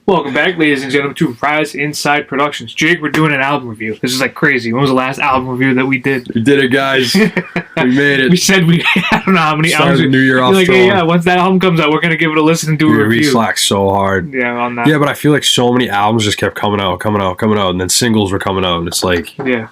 Welcome back, ladies and gentlemen, to Rise Inside Productions. Jake, we're doing an album review. This is like crazy. When was the last album review that we did? We did it, guys. We made it. We said I don't know how many Started albums. the new year off like, strong. hey, yeah, once that album comes out, we're going to give it a listen and do a review. We slacked so hard. Yeah, on that. Yeah, but I feel like so many albums just kept coming out, and then singles were coming out, and it's like, yeah.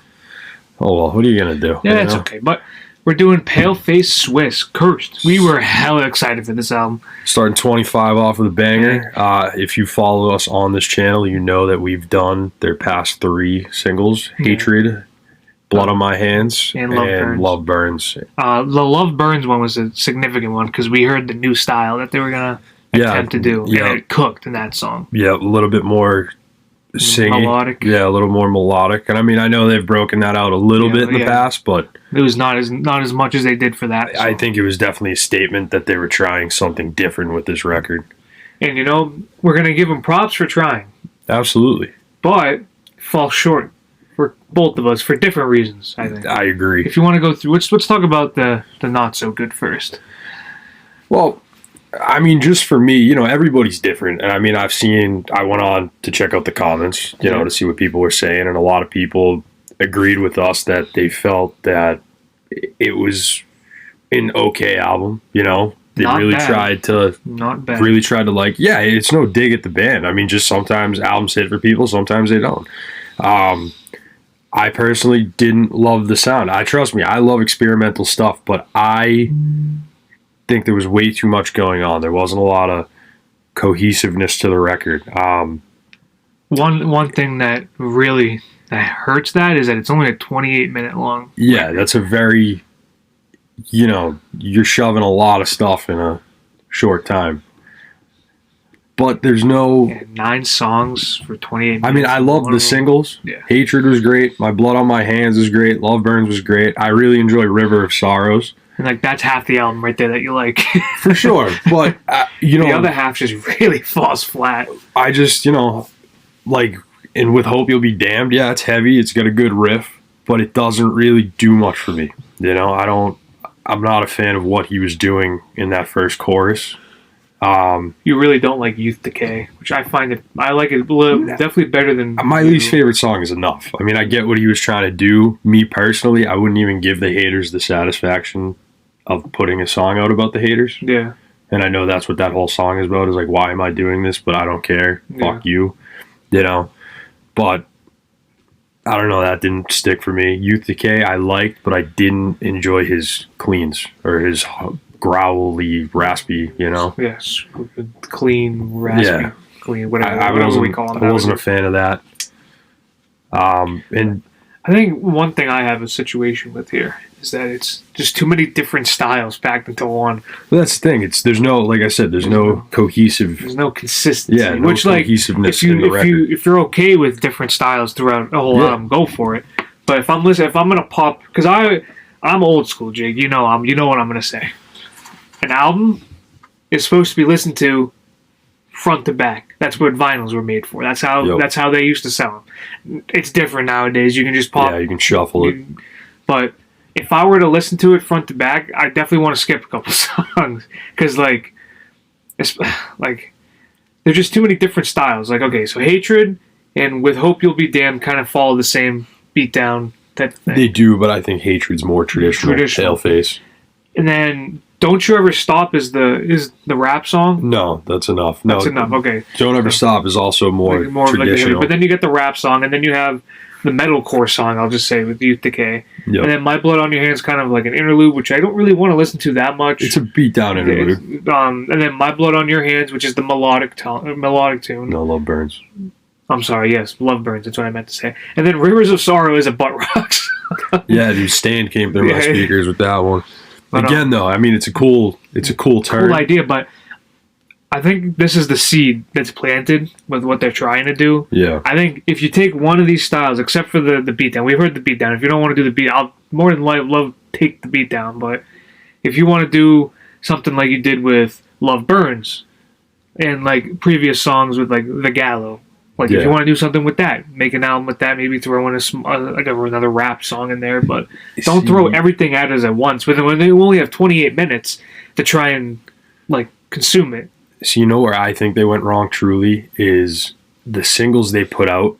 Oh, well, what are you going to do? Yeah, that's okay. But we're doing Paleface Swiss, Cursed. We were hella excited for this album. Starting 25 off with a banger. If you follow us on this channel, you know that we've done their past 3 singles, Hatred, Blood on My Hands, and Love Burns. The Love Burns one was a significant one because we heard the new style that they were going to attempt to do. Yeah. And it cooked in that song. Yeah, a little bit more singing. Melodic. Yeah, a little more melodic. And I mean, I know they've broken that out a little bit in the past, but it was not as much as they did for that song. I think it was definitely a statement that they were trying something different with this record. And you know, we're going to give them props for trying. Absolutely. But fall short for both of us for different reasons, I think. I agree. If you want to go through, let's talk about the not so good first. Well, I mean, just for me, you know, everybody's different. And I mean, I went on to check out the comments, you know, to see what people were saying. And a lot of people agreed with us that they felt that it was an okay album, you know. They tried to like, yeah, it's no dig at the band. I mean, just sometimes albums hit for people, sometimes they don't. I personally didn't love the sound. Trust me, I love experimental stuff, but I think there was way too much going on. There wasn't a lot of cohesiveness to the record. One thing that really hurts that is that it's only a 28-minute long. Yeah, record. That's a very, you know, you're shoving a lot of stuff in a short time. But there's no 9 songs for 28 minutes. I mean, I love the singles. Yeah. Hatred was great. My Blood on My Hands is great. Love Burns was great. I really enjoy River of Sorrows. And like that's half the album right there that you like. For sure. But, you know. The other half just really falls flat. I just, you know, like, and With Hope You'll Be Damned, yeah, it's heavy. It's got a good riff. But it doesn't really do much for me. You know, I'm not a fan of what he was doing in that first chorus. You really don't like Youth Decay, which I find I like it definitely better than... My least favorite song is Enough. I mean, I get what he was trying to do. Me personally, I wouldn't even give the haters the satisfaction of putting a song out about the haters. Yeah. And I know that's what that whole song is about, is like, why am I doing this? But I don't care. Yeah. Fuck you. You know? But I don't know, that didn't stick for me. Youth Decay I liked, but I didn't enjoy his cleans or his growly, raspy, you know? Yes. Clean, raspy, clean, whatever we call them. I wasn't a fan of that. And I think one thing I have a situation with here is that it's just too many different styles packed into one. Well, that's the thing. There's no, like I said, there's no cohesive. There's no consistency. Yeah, no cohesiveness in the record. If you're okay with different styles throughout a whole album, go for it. But if I'm gonna pop, because I'm old school, Jake. You know what I'm gonna say. An album is supposed to be listened to front to back. That's what vinyls were made for. That's how they used to sell them. It's different nowadays. You can just pop. Yeah, you can shuffle it. But if I were to listen to it front to back, I definitely want to skip a couple songs because it's like there's just too many different styles. Like, okay, so Hatred and With Hope You'll Be Damned kind of follow the same beatdown type thing. They do, but I think Hatred's more traditional. Paleface. And then Don't You Ever Stop is the rap song? No, that's enough. No, that's enough. Okay. Don't Ever Stop is also more traditional. But then you get the rap song, and then you have the metalcore song, I'll just say, with Youth Decay. Yep. And then My Blood on Your Hands kind of like an interlude, which I don't really want to listen to that much. It's a beatdown interlude. And then My Blood on Your Hands, which is the melodic tune. No, Love Burns. I'm sorry, yes, Love Burns, that's what I meant to say. And then Rivers of Sorrow is a butt rocks. Yeah, dude, Stan came through my speakers with that one. Again, though, I mean, it's a cool turn. Cool idea, but I think this is the seed that's planted with what they're trying to do. Yeah. I think if you take one of these styles, except for the beatdown, we've heard the beatdown. If you don't want to do the beat, I'll more than love take the beatdown. But if you want to do something like you did with Love Burns and like previous songs with like The Gallow, like if you want to do something with that, make an album with that, maybe throw in another rap song in there, but don't throw everything at us at once. When they only have 28 minutes to try and like consume it. So you know where I think they went wrong truly is the singles they put out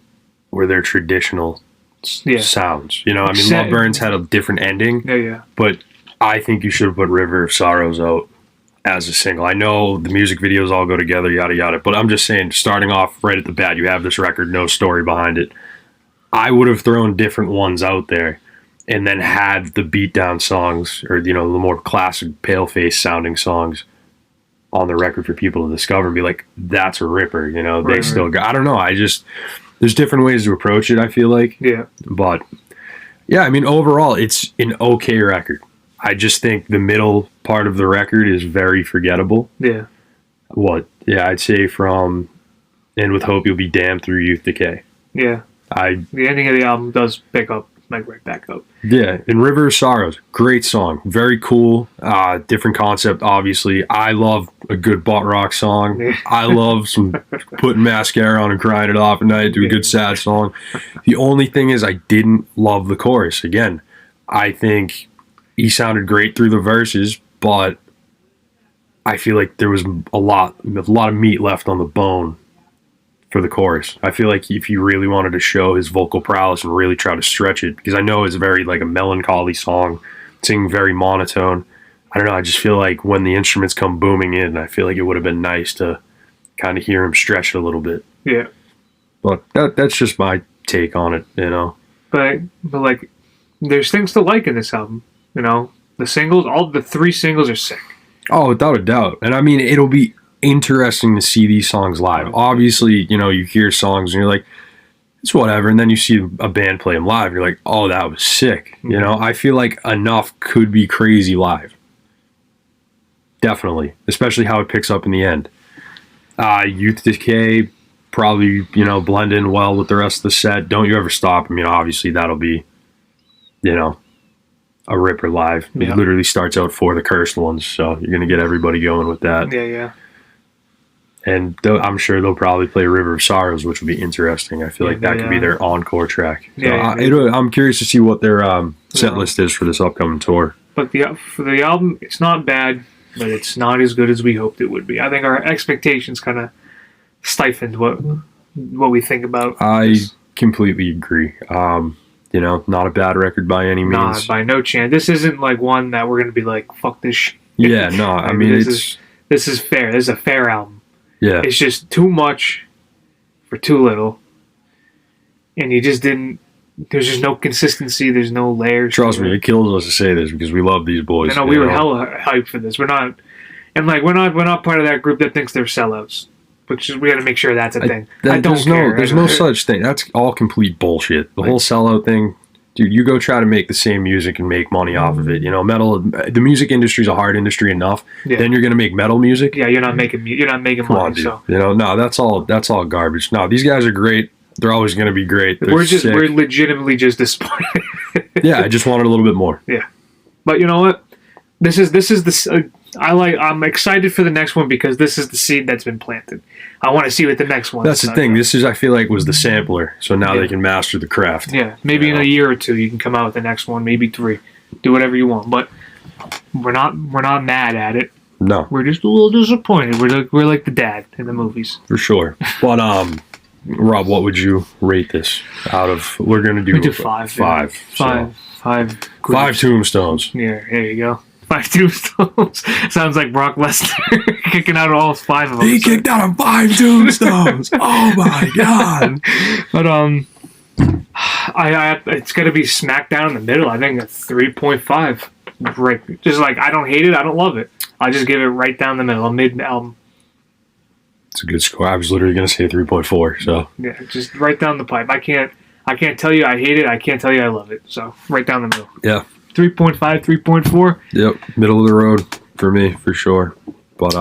were their traditional sounds. You know, I mean, Love Burns had a different ending. Yeah. But I think you should have put River of Sorrows out as a single. I know the music videos all go together, yada yada, but I'm just saying, starting off right at the bat, you have this record, no story behind it. I would have thrown different ones out there and then had the beatdown songs, or, you know, the more classic Paleface sounding songs on the record for people to discover and be like, that's a ripper, you know. They still got, I don't know, there's different ways to approach it, I feel like. Yeah. But yeah, I mean, overall it's an okay record. I just think the middle part of the record is very forgettable. Yeah. I'd say from And With Hope You'll Be Damned through Youth Decay. Yeah. The ending of the album does pick up, like, right back up. Yeah, and River of Sorrows, great song, very cool, different concept, obviously. I love a good butt rock song. Yeah. I love some putting mascara on and crying it off at night to a good sad song. The only thing is I didn't love the chorus. Again, I think he sounded great through the verses, but I feel like there was a lot of meat left on the bone for the chorus. I feel like if you really wanted to show his vocal prowess and really try to stretch it, because I know it's very like a melancholy song, singing very monotone. I don't know, I just feel like when the instruments come booming in, I feel like it would have been nice to kind of hear him stretch it a little bit. Yeah. But that's just my take on it, you know. But like, there's things to like in this album, you know. The singles, all the 3 singles are sick. Oh, without a doubt. And I mean, it'll be interesting to see these songs live. Obviously, you know, you hear songs and you're like, it's whatever, and then you see a band play them live, you're like, oh, that was sick. You know, I feel like enough could be crazy live. Definitely, especially how it picks up in the end. Youth Decay probably, you know, blend in well with the rest of the set. Don't You Ever Stop. I mean, obviously that'll be, you know, a ripper live. It literally starts out for the cursed ones, so you're gonna get everybody going with that. Yeah. And I'm sure they'll probably play River of Sorrows, which will be interesting. I feel like that could be their encore track. So I'm curious to see what their set list is for this upcoming tour. But for the album, it's not bad, but it's not as good as we hoped it would be. I think our expectations kind of stifled what we think about this. Completely agree. You know, not a bad record by any means. Nah, by no chance. This isn't like one that we're going to be like, fuck this shit. Yeah, no, I mean, this is fair. This is a fair album. Yeah. It's just too much for too little. And you just didn't, there's just no consistency, there's no layers. Trust me, it kills us to say this because we love these boys. I know, we were hella hyped for this. We're not part of that group that thinks they're sellouts. Which is, we got to make sure that's a thing. I don't care. There's no such thing. That's all complete bullshit. The whole sellout thing, dude. You go try to make the same music and make money off of it. You know, the music industry is a hard industry enough. Yeah. Then you're gonna make metal music. Yeah, you're not making money. Come on, dude. So. You know, no, that's all garbage. No, these guys are great. They're always gonna be great. We're legitimately just disappointed. Yeah, I just wanted a little bit more. Yeah, but you know what? This is the. I'm excited for the next one because this is the seed that's been planted. I want to see what the next one. That's the thing. This is, I feel like, was the sampler. So now they can master the craft. Yeah, maybe in a year or 2 you can come out with the next one. Maybe 3. Do whatever you want. But we're not mad at it. No, we're just a little disappointed. We're like the dad in the movies. For sure. But Rob, what would you rate this out of? We're gonna do 5. 5. Five tombstones. Yeah, there you go. 5 tombstones. Sounds like Brock Lesnar kicking out all 5 of them. He kicked out 5 tombstones. Oh my god! But it's gonna be smack down in the middle. I think a 3.5. Right, just like, I don't hate it, I don't love it. I just give it right down the middle, a mid album. It's a good score. I was literally gonna say 3.4. So yeah, just right down the pipe. I can't tell you I hate it. I can't tell you I love it. So right down the middle. Yeah. 3.5, 3.4. Yep, middle of the road for me, for sure. But,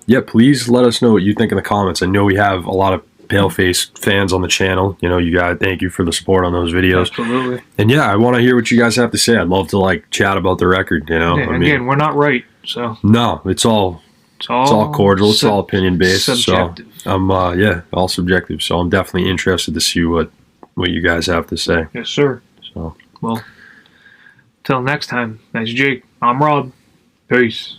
yeah, please let us know what you think in the comments. I know we have a lot of Paleface fans on the channel. You know, you guys, thank you for the support on those videos. Absolutely. And, yeah, I want to hear what you guys have to say. I'd love to, like, chat about the record, you know. Yeah, again, we're not right, so. No, it's all cordial. It's all opinion-based. Subjective. So, all subjective. So I'm definitely interested to see what you guys have to say. Yes, sir. So, well. Till next time, that's Jake. I'm Rob. Peace.